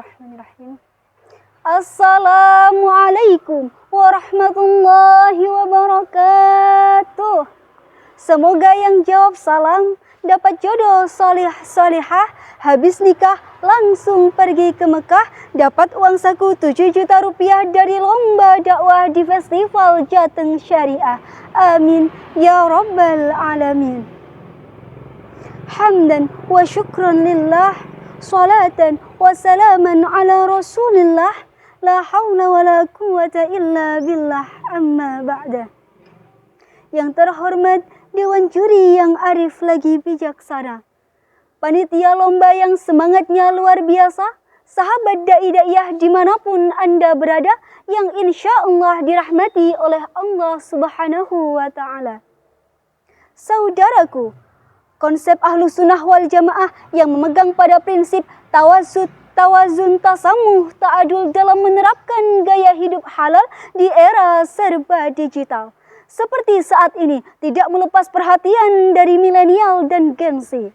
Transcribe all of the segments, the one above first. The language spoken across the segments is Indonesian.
Bismillahirrahmanirrahim. Assalamualaikum warahmatullahi wabarakatuh. Semoga yang jawab salam dapat jodoh solih-solihah, habis nikah langsung pergi ke Mekah, dapat uang saku 7 juta rupiah dari lomba dakwah di Festival Jateng Syariah. Amin ya rabbal alamin. Hamdan wa syukran lillah, salatan wa salaman ala rasulillah, la hawla wa la quwata illa billah, amma ba'da. Yang terhormat Dewan Juri yang arif lagi bijaksana, panitia lomba yang semangatnya luar biasa, sahabat da'i-da'iyah dimanapun Anda berada, yang insya Allah dirahmati oleh Allah Subhanahu wa Ta'ala. Saudaraku, konsep Ahlus Sunnah wal Jamaah yang memegang pada prinsip tawazun, tasamuh, ta'adul dalam menerapkan gaya hidup halal di era serba digital. Seperti saat ini, tidak melepas perhatian dari milenial dan Gen Z.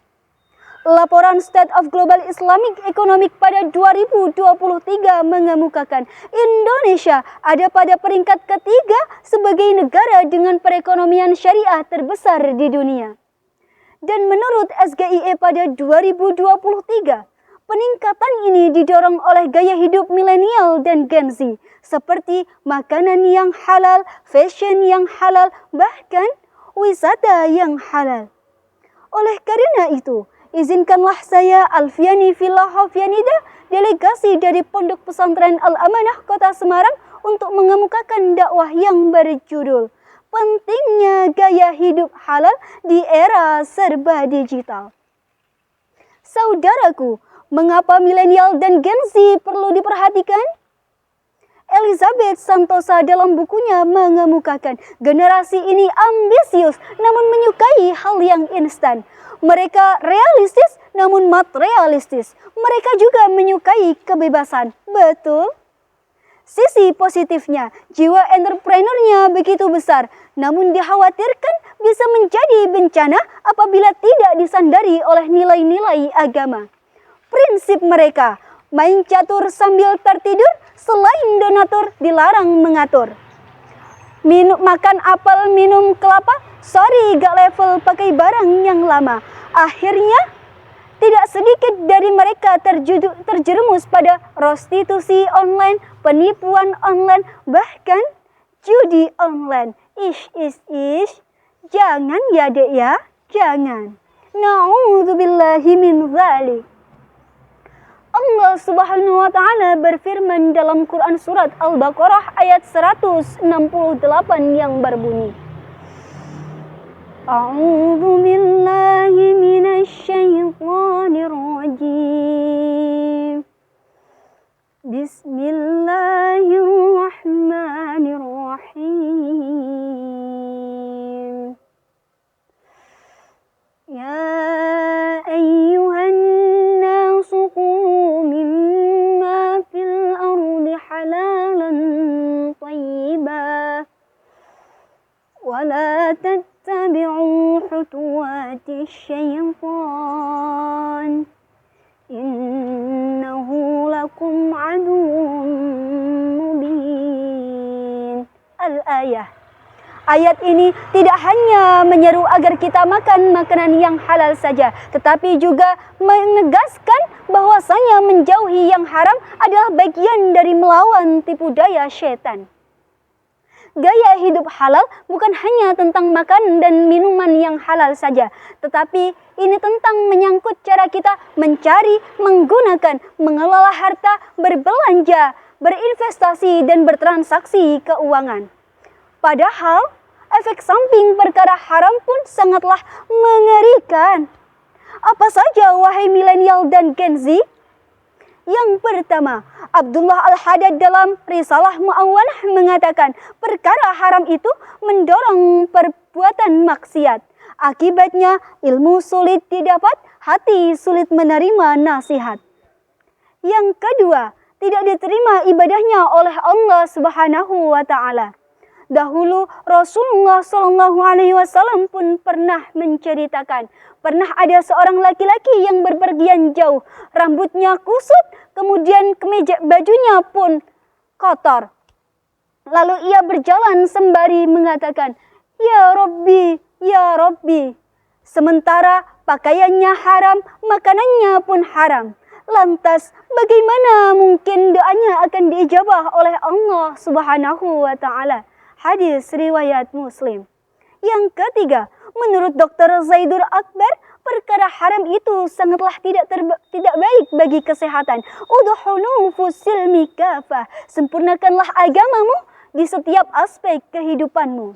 Laporan State of Global Islamic Economic pada 2023 mengemukakan Indonesia ada pada peringkat ketiga sebagai negara dengan perekonomian syariah terbesar di dunia. Dan menurut SGIE pada 2023, peningkatan ini didorong oleh gaya hidup milenial dan Gen Z, seperti makanan yang halal, fashion yang halal, bahkan wisata yang halal. Oleh karena itu, izinkanlah saya Alfiani Fillah Hofianida, delegasi dari Pondok Pesantren Al-Amanah Kota Semarang, untuk mengemukakan dakwah yang berjudul pentingnya gaya hidup halal di era serba digital. Saudaraku, mengapa milenial dan Gen Z perlu diperhatikan? Elizabeth Santosa dalam bukunya mengemukakan generasi ini ambisius namun menyukai hal yang instan. Mereka realistis namun materialistis. Mereka juga menyukai kebebasan. Betul? Sisi positifnya, jiwa entrepreneurnya begitu besar, namun dikhawatirkan bisa menjadi bencana apabila tidak disandari oleh nilai-nilai agama. Prinsip mereka, main catur sambil tertidur, selain donatur dilarang mengatur. Makan apel, minum kelapa, sorry gak level pakai barang yang lama. Akhirnya, tidak sedikit dari mereka terjerumus pada prostitusi online, penipuan online, bahkan judi online. Ish. Jangan ya dek ya, jangan. Na'udzubillahi min dzalik. Allah Subhanahu wa Ta'ala berfirman dalam Quran surat Al-Baqarah ayat 168 yang berbunyi, A'udzu billahi minasy syaithanir rajim. Bismillahirrahmanirrahim. Ya ayyuhan nasu qulu mimma fil ardi halalan thayyiban wa la tattabi'u khutuwati syaitan innahu lakum aduwwun mubin. Al-ayah. Ayat ini tidak hanya menyeru agar kita makan makanan yang halal saja, tetapi juga menegaskan bahwasanya menjauhi yang haram adalah bagian dari melawan tipu daya syaitan. Gaya hidup halal bukan hanya tentang makan dan minuman yang halal saja, tetapi ini tentang menyangkut cara kita mencari, menggunakan, mengelola harta, berbelanja, berinvestasi, dan bertransaksi keuangan. Padahal, efek samping perkara haram pun sangatlah mengerikan. Apa saja wahai milenial dan Gen Z? Yang pertama, Abdullah Al-Haddad dalam Risalah Mu'awwanah mengatakan, perkara haram itu mendorong perbuatan maksiat. Akibatnya, ilmu sulit didapat, hati sulit menerima nasihat. Yang kedua, tidak diterima ibadahnya oleh Allah Subhanahu wa Ta'ala. Dahulu Rasulullah SAW pun pernah menceritakan Pernah ada seorang laki-laki yang berpergian jauh. Rambutnya kusut, kemudian kemeja bajunya pun kotor. Lalu ia berjalan sembari mengatakan, "Ya Rabbi, ya Rabbi." Sementara pakaiannya haram, makanannya pun haram. Lantas bagaimana mungkin doanya akan diijabah oleh Allah Subhanahu wa taala? Hadis riwayat Muslim. Yang ketiga, menurut Dr. Zaidur Akbar, perkara haram itu sangatlah tidak baik bagi kesehatan. Udhunu fusilmi kafah. Sempurnakanlah agamamu di setiap aspek kehidupanmu.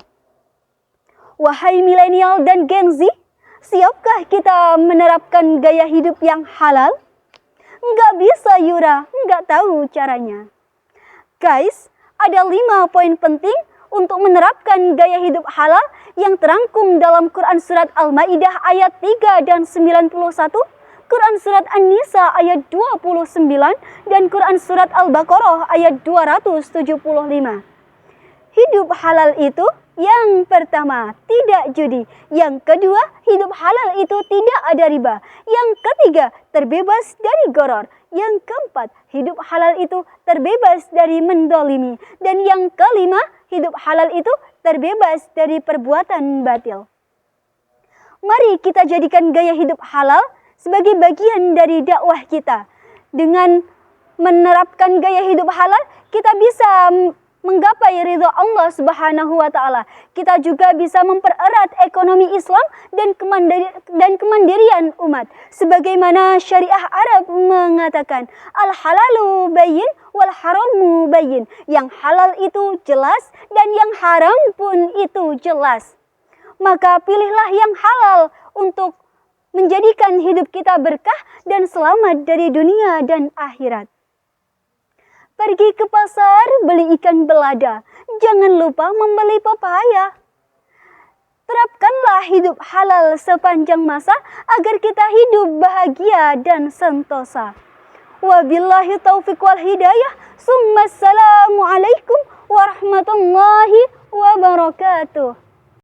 Wahai milenial dan Gen Z, siapkah kita menerapkan gaya hidup yang halal? Nggak bisa Yura, nggak tahu caranya. Guys, ada 5 poin penting untuk menerapkan gaya hidup halal yang terangkum dalam Quran Surat Al-Ma'idah ayat 3 dan 91, Quran Surat An-Nisa ayat 29, dan Quran Surat Al-Baqarah ayat 275. Hidup halal itu yang pertama, tidak judi. Yang kedua, hidup halal itu tidak ada riba. Yang ketiga, terbebas dari goror. Yang keempat, hidup halal itu terbebas dari mendolimi. Dan yang kelima, hidup halal itu terbebas dari perbuatan batil. Mari kita jadikan gaya hidup halal sebagai bagian dari dakwah kita. Dengan menerapkan gaya hidup halal, kita bisa menggapai ridha Allah Subhanahu wa taala. Kita juga bisa mempererat ekonomi Islam dan kemandirian umat. Sebagaimana syariah Arab mengatakan, al-halalu bayyin wal haramu bayyin. Yang halal itu jelas dan yang haram pun itu jelas. Maka pilihlah yang halal untuk menjadikan hidup kita berkah dan selamat dari dunia dan akhirat. Pergi ke pasar, beli ikan belada. Jangan lupa membeli pepaya. Terapkanlah hidup halal sepanjang masa agar kita hidup bahagia dan sentosa. Wabillahi taufiq wal hidayah. Assalamualaikum warahmatullahi wabarakatuh.